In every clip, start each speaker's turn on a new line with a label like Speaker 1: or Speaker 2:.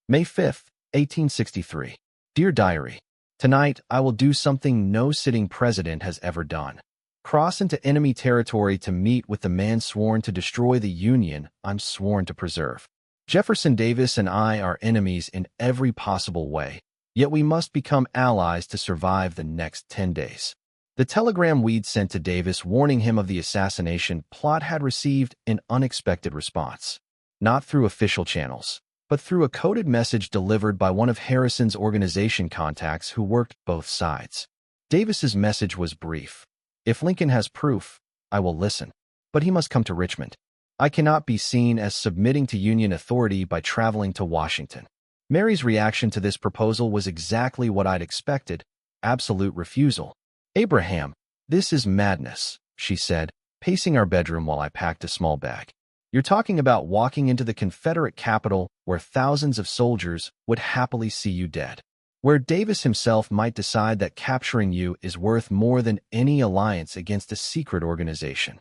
Speaker 1: May 5th, 1863. Dear Diary, tonight I will do something no sitting president has ever done. Cross into enemy territory to meet with the man sworn to destroy the Union I'm sworn to preserve. Jefferson Davis and I are enemies in every possible way, yet we must become allies to survive the next 10 days. The telegram we'd sent to Davis warning him of the assassination plot had received an unexpected response. Not through official channels, but through a coded message delivered by one of Harrison's organization contacts who worked both sides. Davis's message was brief. If Lincoln has proof, I will listen. But he must come to Richmond. I cannot be seen as submitting to Union authority by traveling to Washington. Mary's reaction to this proposal was exactly what I'd expected: absolute refusal. Abraham, this is madness, she said, pacing our bedroom while I packed a small bag. You're talking about walking into the Confederate capital where thousands of soldiers would happily see you dead, where Davis himself might decide that capturing you is worth more than any alliance against a secret organization.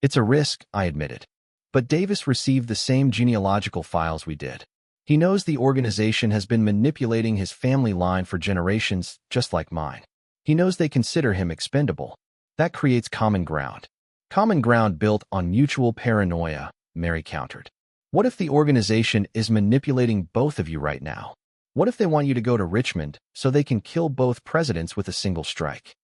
Speaker 1: It's a risk, I admitted. But Davis received the same genealogical files we did. He knows the organization has been manipulating his family line for generations, just like mine. He knows they consider him expendable. That creates common ground. Common ground built on mutual paranoia, Mary countered. What if the organization is manipulating both of you right now? What if they want you to go to Richmond so they can kill both presidents with a single strike?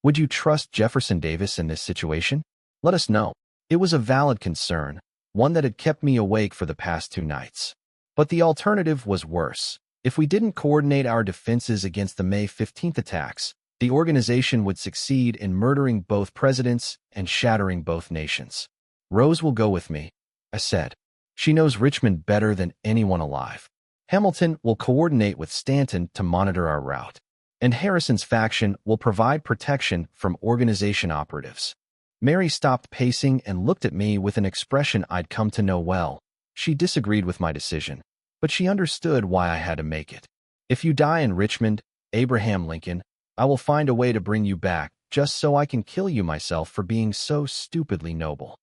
Speaker 1: Would you trust Jefferson Davis in this situation? Let us know. It was a valid concern, one that had kept me awake for the past 2 nights. But the alternative was worse. If we didn't coordinate our defenses against the May 15th attacks, the organization would succeed in murdering both presidents and shattering both nations. Rose will go with me, I said. She knows Richmond better than anyone alive. Hamilton will coordinate with Stanton to monitor our route, and Harrison's faction will provide protection from organization operatives. Mary stopped pacing and looked at me with an expression I'd come to know well. She disagreed with my decision, but she understood why I had to make it. If you die in Richmond, Abraham Lincoln, I will find a way to bring you back, just so I can kill you myself for being so stupidly noble.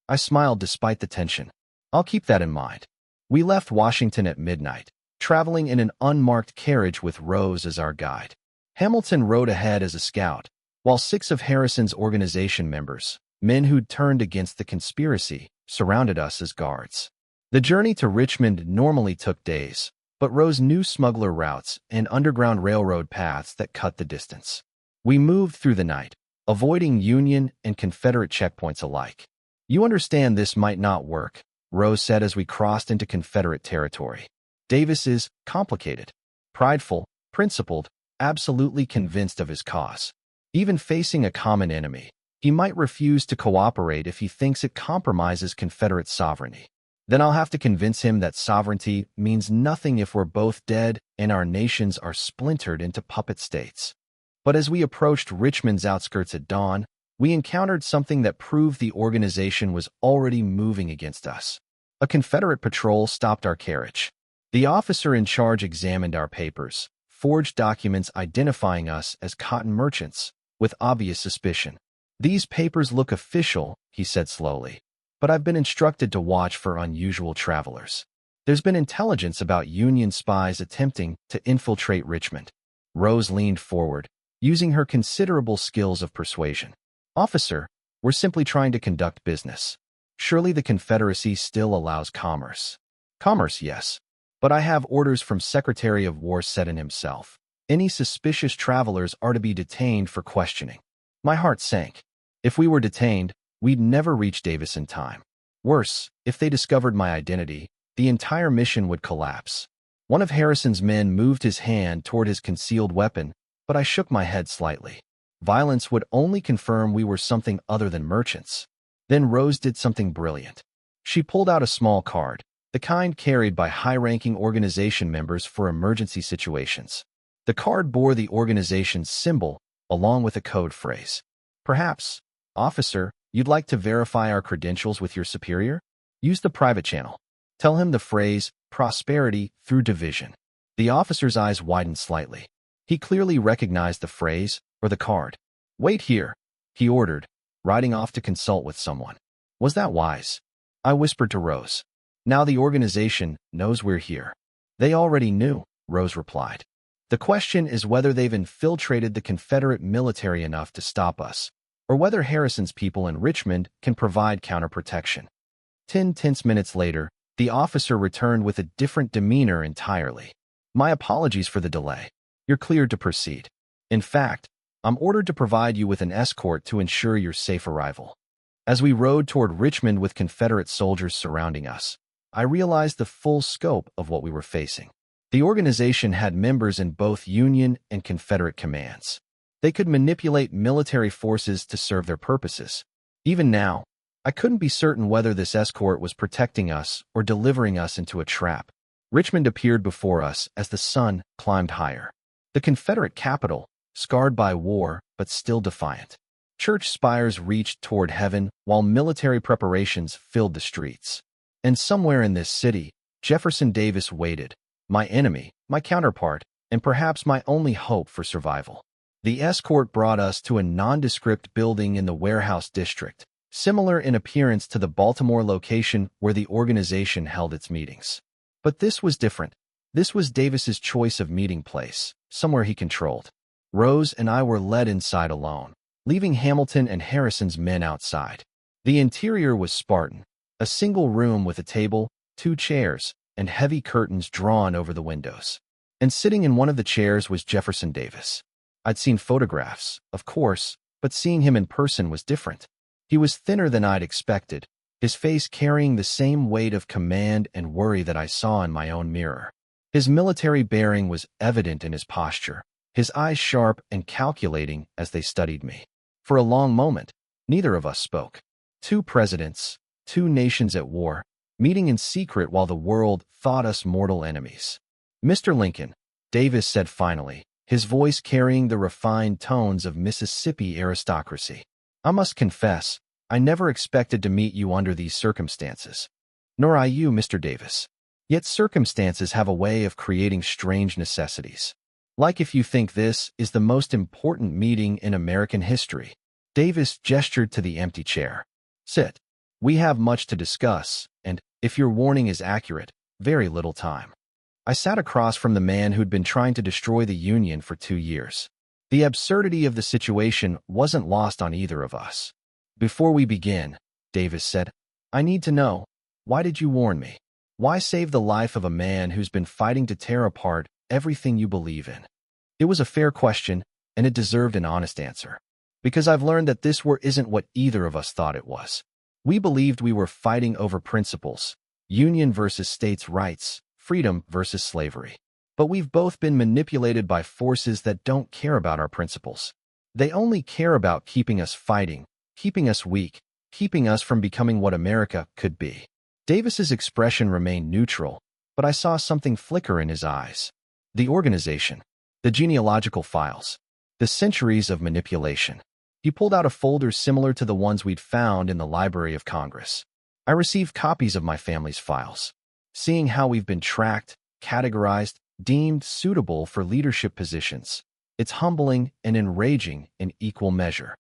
Speaker 1: I smiled despite the tension. I'll keep that in mind. We left Washington at midnight, traveling in an unmarked carriage with Rose as our guide. Hamilton rode ahead as a scout, while 6 of Harrison's organization members, men who'd turned against the conspiracy, surrounded us as guards. The journey to Richmond normally took days, but Rose knew smuggler routes and underground railroad paths that cut the distance. We moved through the night, avoiding Union and Confederate checkpoints alike. You understand this might not work, Rose said as we crossed into Confederate territory. Davis is complicated, prideful, principled, absolutely convinced of his cause. Even facing a common enemy, he might refuse to cooperate if he thinks it compromises Confederate sovereignty. Then I'll have to convince him that sovereignty means nothing if we're both dead and our nations are splintered into puppet states. But as we approached Richmond's outskirts at dawn, we encountered something that proved the organization was already moving against us. A Confederate patrol stopped our carriage. The officer in charge examined our papers, forged documents identifying us as cotton merchants, with obvious suspicion. These papers look official, he said slowly, but I've been instructed to watch for unusual travelers. There's been intelligence about Union spies attempting to infiltrate Richmond. Rose leaned forward, using her considerable skills of persuasion. Officer, we're simply trying to conduct business. Surely the Confederacy still allows commerce. Commerce, yes. But I have orders from Secretary of War Seddon himself. Any suspicious travelers are to be detained for questioning. My heart sank. If we were detained, we'd never reach Davis in time. Worse, if they discovered my identity, the entire mission would collapse. One of Harrison's men moved his hand toward his concealed weapon, but I shook my head slightly. Violence would only confirm we were something other than merchants. Then Rose did something brilliant. She pulled out a small card, the kind carried by high-ranking organization members for emergency situations. The card bore the organization's symbol, along with a code phrase. Perhaps, officer, you'd like to verify our credentials with your superior? Use the private channel. Tell him the phrase, prosperity through division. The officer's eyes widened slightly. He clearly recognized the phrase, or the card. Wait here, he ordered, riding off to consult with someone. Was that wise? I whispered to Rose. Now the organization knows we're here. They already knew, Rose replied. The question is whether they've infiltrated the Confederate military enough to stop us, or whether Harrison's people in Richmond can provide counterprotection. 10 tense minutes later, the officer returned with a different demeanor entirely. My apologies for the delay. You're cleared to proceed. In fact, I'm ordered to provide you with an escort to ensure your safe arrival. As we rode toward Richmond with Confederate soldiers surrounding us, I realized the full scope of what we were facing. The organization had members in both Union and Confederate commands. They could manipulate military forces to serve their purposes. Even now, I couldn't be certain whether this escort was protecting us or delivering us into a trap. Richmond appeared before us as the sun climbed higher. The Confederate capital, scarred by war but still defiant. Church spires reached toward heaven while military preparations filled the streets. And somewhere in this city, Jefferson Davis waited, my enemy, my counterpart, and perhaps my only hope for survival. The escort brought us to a nondescript building in the warehouse district, similar in appearance to the Baltimore location where the organization held its meetings. But this was different. This was Davis's choice of meeting place, somewhere he controlled. Rose and I were led inside alone, leaving Hamilton and Harrison's men outside. The interior was Spartan, a single room with a table, 2 chairs, and heavy curtains drawn over the windows. And sitting in one of the chairs was Jefferson Davis. I'd seen photographs, of course, but seeing him in person was different. He was thinner than I'd expected, his face carrying the same weight of command and worry that I saw in my own mirror. His military bearing was evident in his posture, his eyes sharp and calculating as they studied me. For a long moment, neither of us spoke. 2 presidents, 2 nations at war, meeting in secret while the world thought us mortal enemies. Mr. Lincoln, Davis said finally, his voice carrying the refined tones of Mississippi aristocracy. I must confess, I never expected to meet you under these circumstances. Nor I you, Mr. Davis. Yet circumstances have a way of creating strange necessities. Like if you think this is the most important meeting in American history. Davis gestured to the empty chair. Sit. We have much to discuss, and, if your warning is accurate, very little time. I sat across from the man who'd been trying to destroy the Union for 2 years. The absurdity of the situation wasn't lost on either of us. Before we begin, Davis said, I need to know, why did you warn me? Why save the life of a man who's been fighting to tear apart everything you believe in? It was a fair question, and it deserved an honest answer. Because I've learned that this war isn't what either of us thought it was. We believed we were fighting over principles, union versus states' rights, freedom versus slavery. But we've both been manipulated by forces that don't care about our principles. They only care about keeping us fighting, keeping us weak, keeping us from becoming what America could be. Davis's expression remained neutral, but I saw something flicker in his eyes. The organization, the genealogical files, the centuries of manipulation. He pulled out a folder similar to the ones we'd found in the Library of Congress. I received copies of my family's files. Seeing how we've been tracked, categorized, deemed suitable for leadership positions, it's humbling and enraging in equal measure.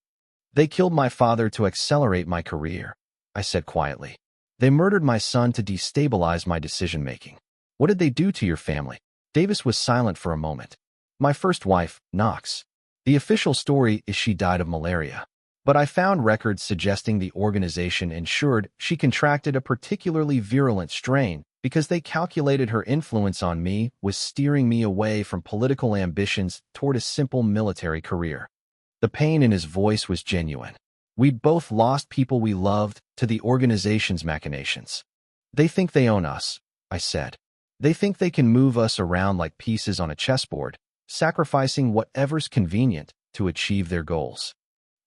Speaker 1: They killed my father to accelerate my career, I said quietly. They murdered my son to destabilize my decision-making. What did they do to your family? Davis was silent for a moment. My first wife, Knox. The official story is she died of malaria. But I found records suggesting the organization ensured she contracted a particularly virulent strain because they calculated her influence on me was steering me away from political ambitions toward a simple military career. The pain in his voice was genuine. We'd both lost people we loved to the organization's machinations. They think they own us, I said. They think they can move us around like pieces on a chessboard, sacrificing whatever's convenient to achieve their goals.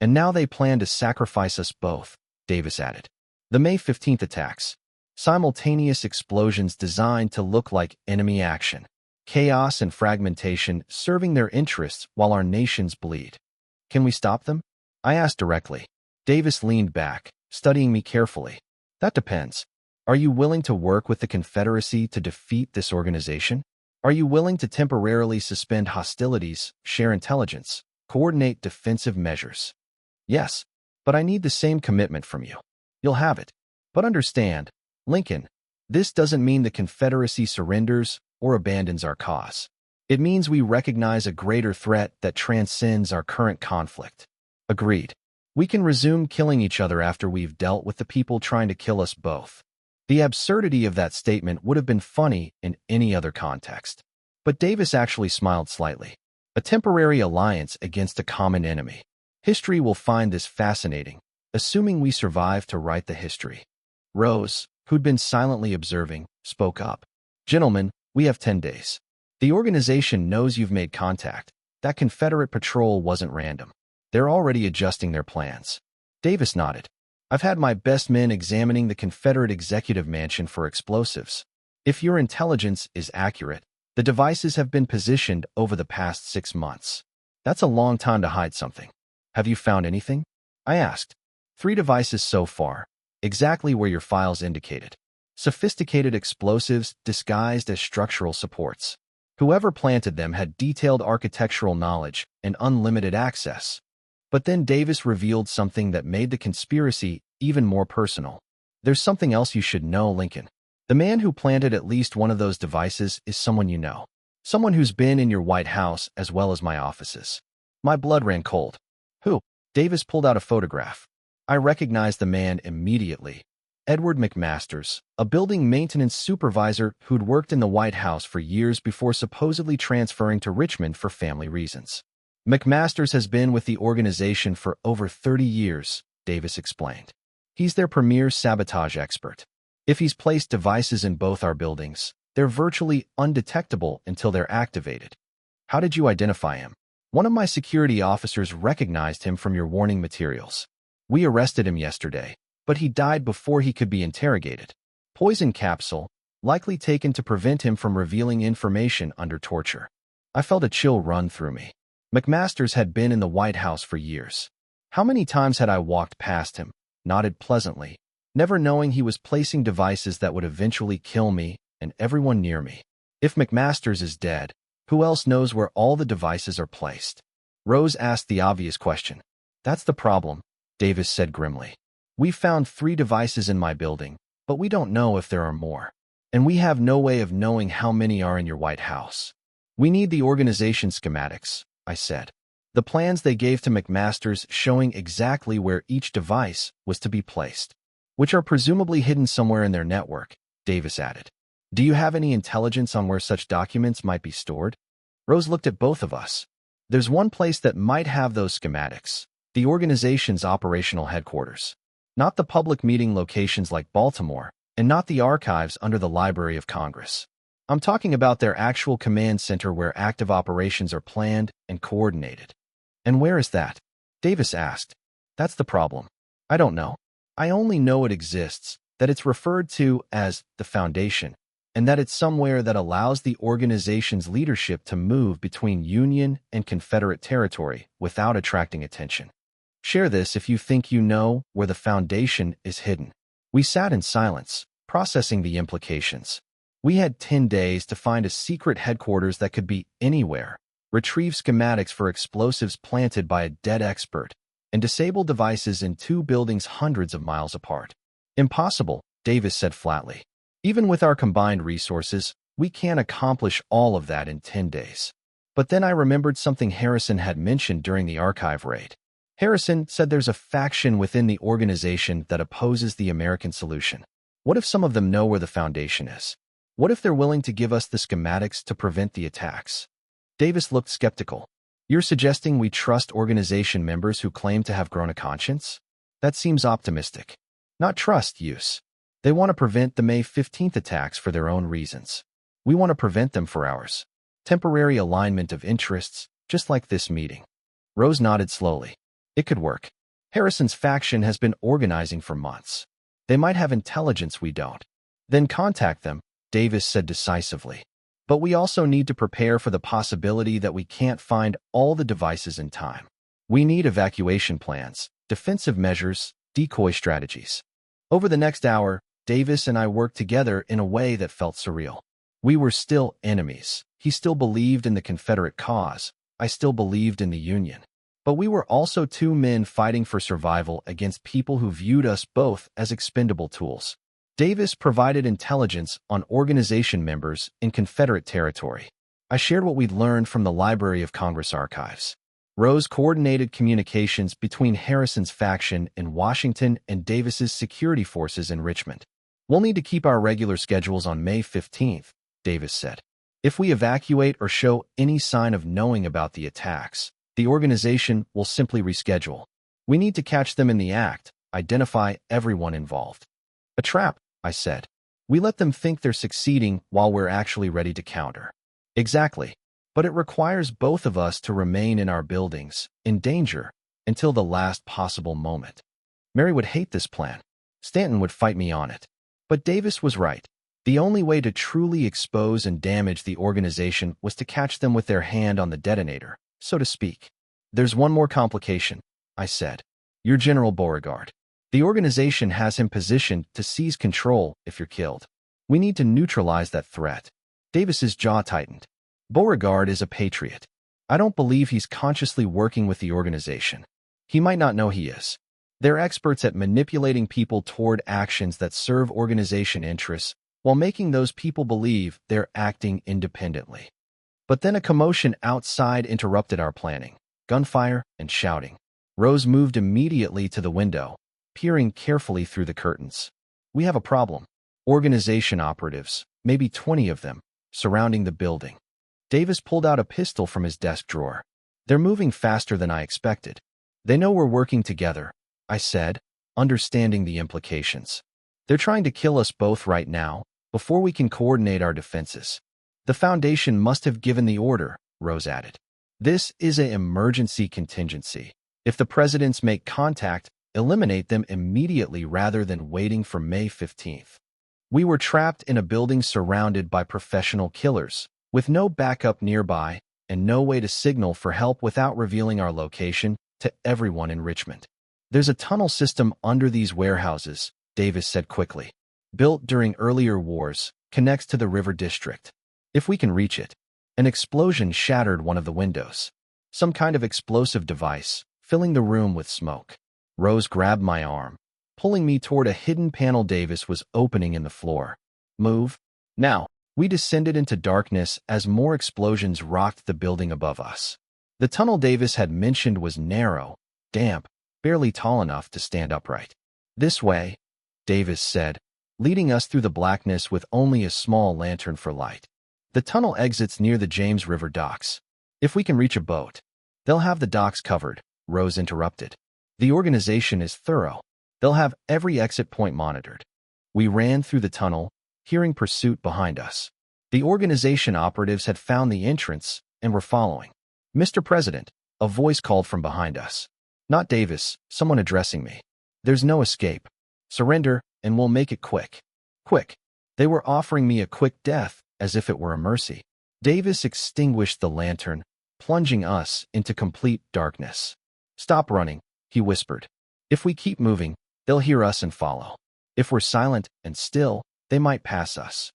Speaker 1: And now they plan to sacrifice us both, Davis added. The May 15th attacks. Simultaneous explosions designed to look like enemy action. Chaos and fragmentation serving their interests while our nations bleed. Can we stop them? I asked directly. Davis leaned back, studying me carefully. That depends. Are you willing to work with the Confederacy to defeat this organization? Are you willing to temporarily suspend hostilities, share intelligence, coordinate defensive measures? Yes, but I need the same commitment from you. You'll have it. But understand, Lincoln, this doesn't mean the Confederacy surrenders or abandons our cause. It means we recognize a greater threat that transcends our current conflict. Agreed. We can resume killing each other after we've dealt with the people trying to kill us both. The absurdity of that statement would have been funny in any other context. But Davis actually smiled slightly. A temporary alliance against a common enemy. History will find this fascinating, assuming we survive to write the history. Rose, who'd been silently observing, spoke up. Gentlemen, we have 10 days. The organization knows you've made contact. That Confederate patrol wasn't random. They're already adjusting their plans. Davis nodded. I've had my best men examining the Confederate executive mansion for explosives. If your intelligence is accurate, the devices have been positioned over the past 6 months. That's a long time to hide something. Have you found anything? I asked. 3 devices so far, exactly where your files indicated. Sophisticated explosives disguised as structural supports. Whoever planted them had detailed architectural knowledge and unlimited access. But then Davis revealed something that made the conspiracy even more personal. There's something else you should know, Lincoln. The man who planted at least one of those devices is someone you know. Someone who's been in your White House as well as my offices. My blood ran cold. Who? Davis pulled out a photograph. I recognized the man immediately. Edward McMasters, a building maintenance supervisor who'd worked in the White House for years before supposedly transferring to Richmond for family reasons. McMasters has been with the organization for over 30 years, Davis explained. He's their premier sabotage expert. If he's placed devices in both our buildings, they're virtually undetectable until they're activated. How did you identify him? One of my security officers recognized him from your warning materials. We arrested him yesterday, but he died before he could be interrogated. Poison capsule, likely taken to prevent him from revealing information under torture. I felt a chill run through me. McMasters had been in the White House for years. How many times had I walked past him, nodded pleasantly, never knowing he was placing devices that would eventually kill me and everyone near me. If McMasters is dead, who else knows where all the devices are placed? Rose asked the obvious question. That's the problem, Davis said grimly. We found 3 devices in my building, but we don't know if there are more. And we have no way of knowing how many are in your White House. We need the organization schematics, I said. The plans they gave to McMasters showing exactly where each device was to be placed, which are presumably hidden somewhere in their network, Davis added. Do you have any intelligence on where such documents might be stored? Rose looked at both of us. There's one place that might have those schematics, the organization's operational headquarters. Not the public meeting locations like Baltimore, and not the archives under the Library of Congress. I'm talking about their actual command center where active operations are planned and coordinated. And where is that? Davis asked. That's the problem. I don't know. I only know it exists, that it's referred to as the Foundation, and that it's somewhere that allows the organization's leadership to move between Union and Confederate territory without attracting attention. Share this if you think you know where the Foundation is hidden. We sat in silence, processing the implications. We had 10 days to find a secret headquarters that could be anywhere, retrieve schematics for explosives planted by a dead expert, and disable devices in 2 buildings hundreds of miles apart. Impossible, Davis said flatly. Even with our combined resources, we can't accomplish all of that in 10 days. But then I remembered something Harrison had mentioned during the archive raid. Harrison said there's a faction within the organization that opposes the American solution. What if some of them know where the Foundation is? What if they're willing to give us the schematics to prevent the attacks? Davis looked skeptical. You're suggesting we trust organization members who claim to have grown a conscience? That seems optimistic. Not trust use. They want to prevent the May 15th attacks for their own reasons. We want to prevent them for ours. Temporary alignment of interests, just like this meeting. Rose nodded slowly. It could work. Harrison's faction has been organizing for months. They might have intelligence we don't. Then contact them, Davis said decisively. But we also need to prepare for the possibility that we can't find all the devices in time. We need evacuation plans, defensive measures, decoy strategies. Over the next hour, Davis and I worked together in a way that felt surreal. We were still enemies. He still believed in the Confederate cause. I still believed in the Union. But we were also 2 men fighting for survival against people who viewed us both as expendable tools. Davis provided intelligence on organization members in Confederate territory. I shared what we'd learned from the Library of Congress archives. Rose coordinated communications between Harrison's faction in Washington and Davis's security forces in Richmond. We'll need to keep our regular schedules on May 15th, Davis said. If we evacuate or show any sign of knowing about the attacks, the organization will simply reschedule. We need to catch them in the act, identify everyone involved. A trap, I said. We let them think they're succeeding while we're actually ready to counter. Exactly. But it requires both of us to remain in our buildings, in danger, until the last possible moment. Mary would hate this plan. Stanton would fight me on it. But Davis was right. The only way to truly expose and damage the organization was to catch them with their hand on the detonator, so to speak. There's one more complication, I said. You're General Beauregard. The organization has him positioned to seize control if you're killed. We need to neutralize that threat. Davis's jaw tightened. Beauregard is a patriot. I don't believe he's consciously working with the organization. He might not know he is. They're experts at manipulating people toward actions that serve organization interests while making those people believe they're acting independently. But then a commotion outside interrupted our planning. Gunfire and shouting. Rose moved immediately to the window, peering carefully through the curtains. We have a problem. Organization operatives, maybe 20 of them, surrounding the building. Davis pulled out a pistol from his desk drawer. They're moving faster than I expected. They know we're working together, I said, understanding the implications. They're trying to kill us both right now, before we can coordinate our defenses. The Foundation must have given the order, Rose added. This is an emergency contingency. If the presidents make contact, eliminate them immediately rather than waiting for May 15th. We were trapped in a building surrounded by professional killers, with no backup nearby and no way to signal for help without revealing our location to everyone in Richmond. There's a tunnel system under these warehouses, Davis said quickly. Built during earlier wars, connects to the river district. If we can reach it. An explosion shattered one of the windows. Some kind of explosive device, filling the room with smoke. Rose grabbed my arm, pulling me toward a hidden panel Davis was opening in the floor. Move. Now. We descended into darkness as more explosions rocked the building above us. The tunnel Davis had mentioned was narrow, damp, barely tall enough to stand upright. This way, Davis said, leading us through the blackness with only a small lantern for light. The tunnel exits near the James River docks. If we can reach a boat, they'll have the docks covered, Rose interrupted. The organization is thorough. They'll have every exit point monitored. We ran through the tunnel, hearing pursuit behind us. The organization operatives had found the entrance and were following. Mr. President, a voice called from behind us. Not Davis, someone addressing me. There's no escape. Surrender, and we'll make it quick. Quick. They were offering me a quick death, as if it were a mercy. Davis extinguished the lantern, plunging us into complete darkness. Stop running, he whispered. If we keep moving, they'll hear us and follow. If we're silent and still, they might pass us.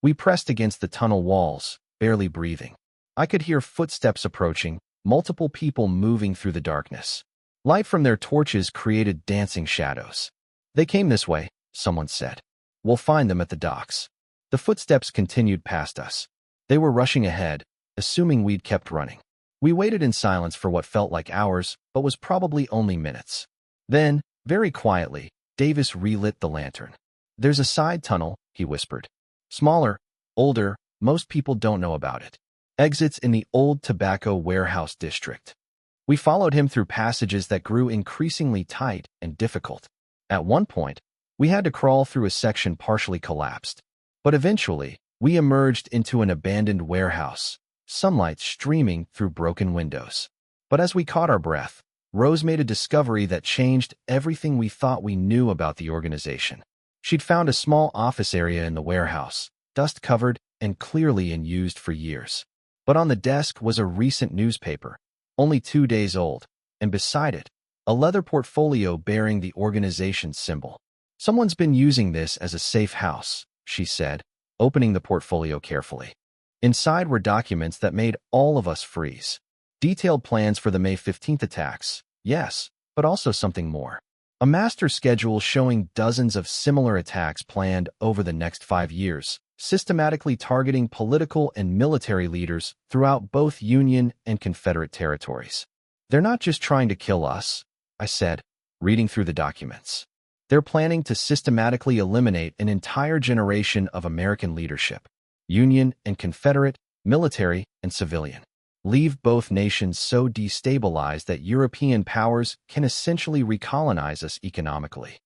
Speaker 1: We pressed against the tunnel walls, barely breathing. I could hear footsteps approaching, multiple people moving through the darkness. Light from their torches created dancing shadows. They came this way, someone said. We'll find them at the docks. The footsteps continued past us. They were rushing ahead, assuming we'd kept running. We waited in silence for what felt like hours, but was probably only minutes. Then, very quietly, Davis relit the lantern. There's a side tunnel, he whispered. Smaller, older, most people don't know about it. Exits in the old tobacco warehouse district. We followed him through passages that grew increasingly tight and difficult. At one point, we had to crawl through a section partially collapsed. But eventually, we emerged into an abandoned warehouse, sunlight streaming through broken windows. But as we caught our breath, Rose made a discovery that changed everything we thought we knew about the organization. She'd found a small office area in the warehouse, dust-covered and clearly unused for years. But on the desk was a recent newspaper, only 2 days old, and beside it, a leather portfolio bearing the organization's symbol. Someone's been using this as a safe house, she said, opening the portfolio carefully. Inside were documents that made all of us freeze. Detailed plans for the May 15th attacks, yes, but also something more. A master schedule showing dozens of similar attacks planned over the next 5 years, systematically targeting political and military leaders throughout both Union and Confederate territories. They're not just trying to kill us, I said, reading through the documents. They're planning to systematically eliminate an entire generation of American leadership, Union and Confederate, military and civilian. Leave both nations so destabilized that European powers can essentially recolonize us economically.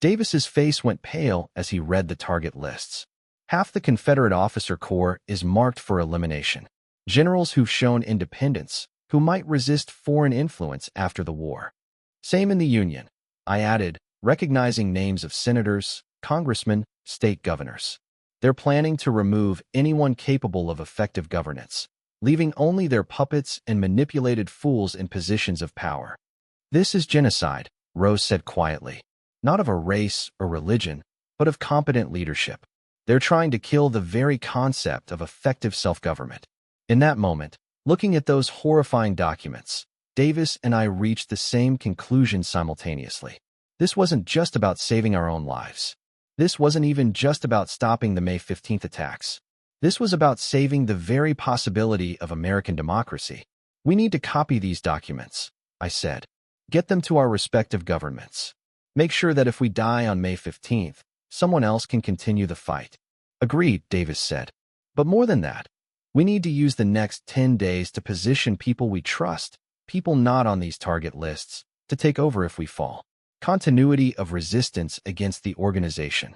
Speaker 1: Davis's face went pale as he read the target lists. Half the Confederate officer corps is marked for elimination. Generals who've shown independence, who might resist foreign influence after the war. Same in the Union, I added, recognizing names of senators, congressmen, state governors. They're planning to remove anyone capable of effective governance, leaving only their puppets and manipulated fools in positions of power. This is genocide, Rose said quietly. Not of a race or religion, but of competent leadership. They're trying to kill the very concept of effective self-government. In that moment, looking at those horrifying documents, Davis and I reached the same conclusion simultaneously. This wasn't just about saving our own lives. This wasn't even just about stopping the May 15th attacks. This was about saving the very possibility of American democracy. We need to copy these documents, I said. Get them to our respective governments. Make sure that if we die on May 15th, someone else can continue the fight. Agreed, Davis said. But more than that, we need to use the next 10 days to position people we trust, people not on these target lists, to take over if we fall. Continuity of resistance against the organization.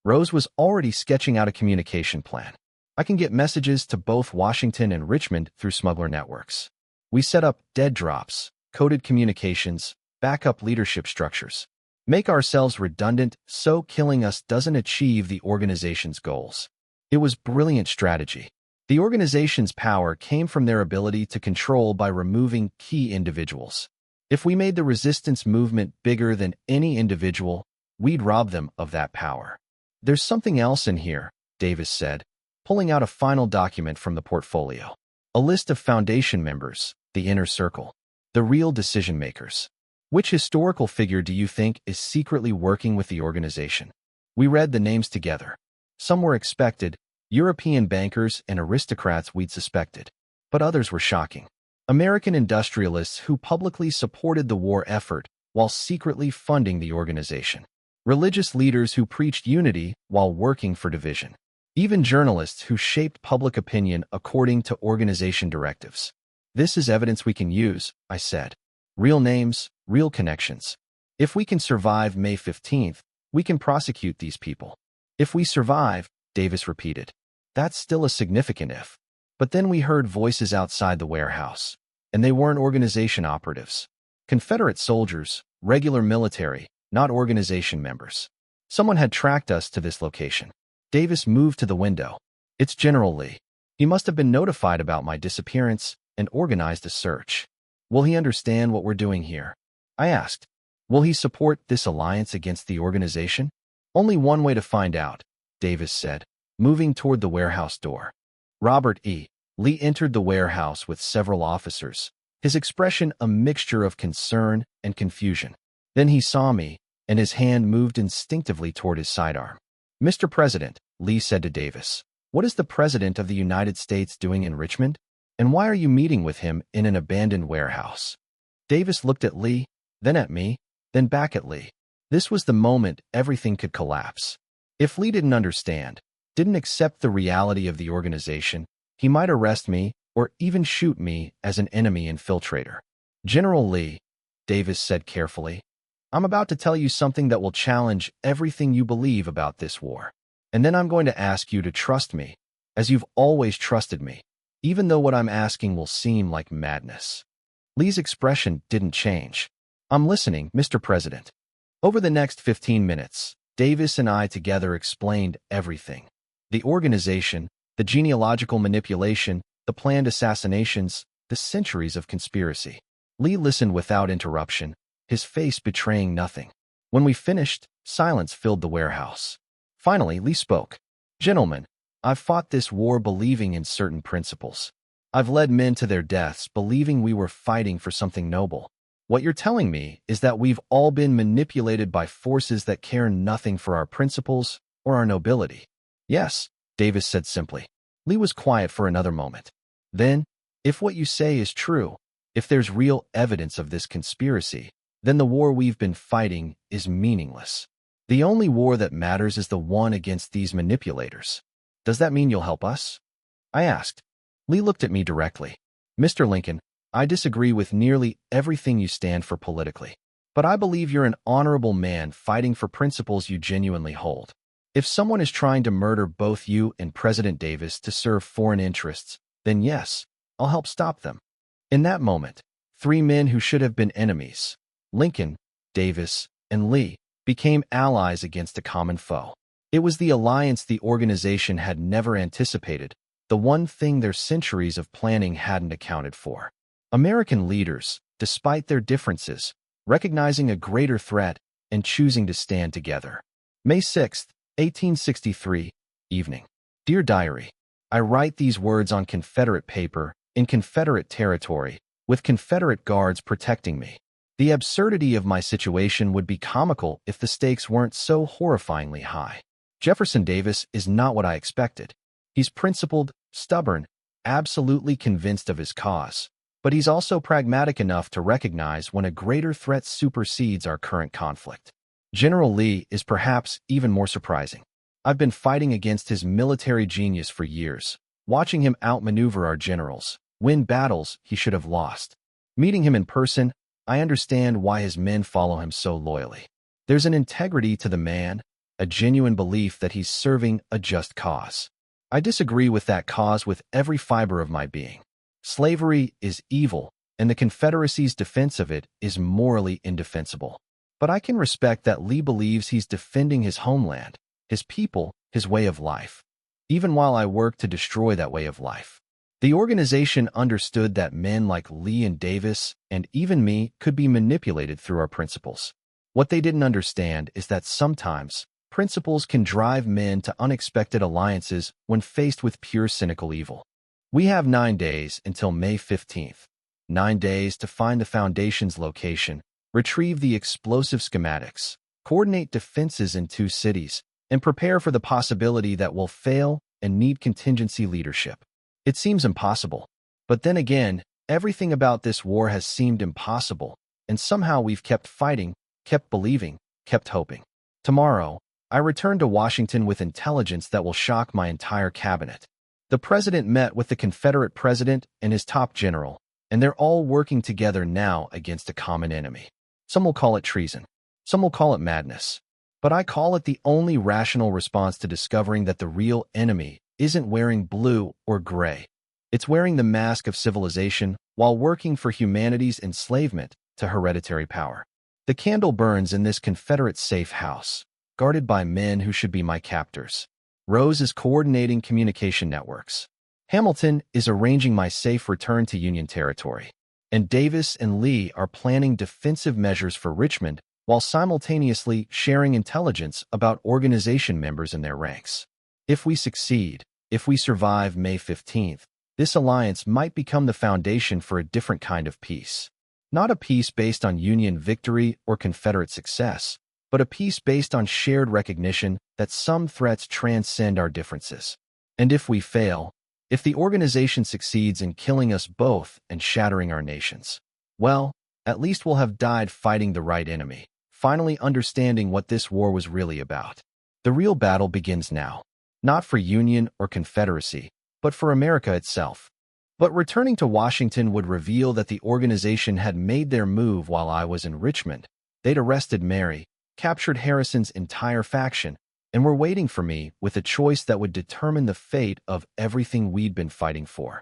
Speaker 1: Rose was already sketching out a communication plan. I can get messages to both Washington and Richmond through smuggler networks. We set up dead drops, coded communications, backup leadership structures. Make ourselves redundant so killing us doesn't achieve the organization's goals. It was brilliant strategy. The organization's power came from their ability to control by removing key individuals. If we made the resistance movement bigger than any individual, we'd rob them of that power. There's something else in here, Davis said, pulling out a final document from the portfolio. A list of foundation members, the inner circle, the real decision-makers. Which historical figure do you think is secretly working with the organization? We read the names together. Some were expected, European bankers and aristocrats we'd suspected. But others were shocking. American industrialists who publicly supported the war effort while secretly funding the organization. Religious leaders who preached unity while working for division. Even journalists who shaped public opinion according to organization directives. This is evidence we can use, I said. Real names, real connections. If we can survive May 15th, we can prosecute these people. If we survive, Davis repeated. That's still a significant if. But then we heard voices outside the warehouse. And they weren't organization operatives. Confederate soldiers, regular military, not organization members. Someone had tracked us to this location. Davis moved to the window. It's General Lee. He must have been notified about my disappearance and organized a search. Will he understand what we're doing here? I asked. Will he support this alliance against the organization? Only one way to find out, Davis said, moving toward the warehouse door. Robert E. Lee entered the warehouse with several officers, his expression a mixture of concern and confusion. Then he saw me, and his hand moved instinctively toward his sidearm. Mr. President, Lee said to Davis, what is the President of the United States doing in Richmond? And why are you meeting with him in an abandoned warehouse? Davis looked at Lee, then at me, then back at Lee. This was the moment everything could collapse. If Lee didn't understand, didn't accept the reality of the organization, he might arrest me or even shoot me as an enemy infiltrator. General Lee, Davis said carefully, I'm about to tell you something that will challenge everything you believe about this war. And then I'm going to ask you to trust me, as you've always trusted me, even though what I'm asking will seem like madness. Lee's expression didn't change. I'm listening, Mr. President. Over the next 15 minutes, Davis and I together explained everything. The organization, the genealogical manipulation, the planned assassinations, the centuries of conspiracy. Lee listened without interruption, his face betraying nothing. When we finished, silence filled the warehouse. Finally, Lee spoke. Gentlemen, I've fought this war believing in certain principles. I've led men to their deaths believing we were fighting for something noble. What you're telling me is that we've all been manipulated by forces that care nothing for our principles or our nobility. Yes, Davis said simply. Lee was quiet for another moment. Then, if what you say is true, if there's real evidence of this conspiracy, then the war we've been fighting is meaningless. The only war that matters is the one against these manipulators. Does that mean you'll help us? I asked. Lee looked at me directly. Mr. Lincoln, I disagree with nearly everything you stand for politically. But I believe you're an honorable man fighting for principles you genuinely hold. If someone is trying to murder both you and President Davis to serve foreign interests, then yes, I'll help stop them. In that moment, three men who should have been enemies, Lincoln, Davis, and Lee, became allies against a common foe. It was the alliance the organization had never anticipated, the one thing their centuries of planning hadn't accounted for. American leaders, despite their differences, recognizing a greater threat and choosing to stand together. May 6, 1863, evening. Dear Diary, I write these words on Confederate paper, in Confederate territory, with Confederate guards protecting me. The absurdity of my situation would be comical if the stakes weren't so horrifyingly high. Jefferson Davis is not what I expected. He's principled, stubborn, absolutely convinced of his cause. But he's also pragmatic enough to recognize when a greater threat supersedes our current conflict. General Lee is perhaps even more surprising. I've been fighting against his military genius for years, watching him outmaneuver our generals, win battles he should have lost. Meeting him in person, I understand why his men follow him so loyally. There's an integrity to the man, a genuine belief that he's serving a just cause. I disagree with that cause with every fiber of my being. Slavery is evil, and the Confederacy's defense of it is morally indefensible. But I can respect that Lee believes he's defending his homeland, his people, his way of life, even while I work to destroy that way of life. The organization understood that men like Lee and Davis, and even me, could be manipulated through our principles. What they didn't understand is that sometimes principles can drive men to unexpected alliances when faced with pure cynical evil. We have 9 days until May 15th. 9 days to find the Foundation's location, retrieve the explosive schematics, coordinate defenses in 2 cities, and prepare for the possibility that we'll fail and need contingency leadership. It seems impossible. But then again, everything about this war has seemed impossible, and somehow we've kept fighting, kept believing, kept hoping. Tomorrow, I return to Washington with intelligence that will shock my entire cabinet. The president met with the Confederate president and his top general, and they're all working together now against a common enemy. Some will call it treason. Some will call it madness. But I call it the only rational response to discovering that the real enemy isn't wearing blue or gray. It's wearing the mask of civilization while working for humanity's enslavement to hereditary power. The candle burns in this Confederate safe house, guarded by men who should be my captors. Rose is coordinating communication networks. Hamilton is arranging my safe return to Union territory. And Davis and Lee are planning defensive measures for Richmond while simultaneously sharing intelligence about organization members in their ranks. If we succeed, if we survive May 15th, this alliance might become the foundation for a different kind of peace. Not a peace based on Union victory or Confederate success, but a peace based on shared recognition that some threats transcend our differences. And if we fail, if the organization succeeds in killing us both and shattering our nations, well, at least we'll have died fighting the right enemy, finally understanding what this war was really about. The real battle begins now, not for Union or Confederacy, but for America itself. But returning to Washington would reveal that the organization had made their move while I was in Richmond. They'd arrested Mary, captured Harrison's entire faction, and were waiting for me with a choice that would determine the fate of everything we'd been fighting for.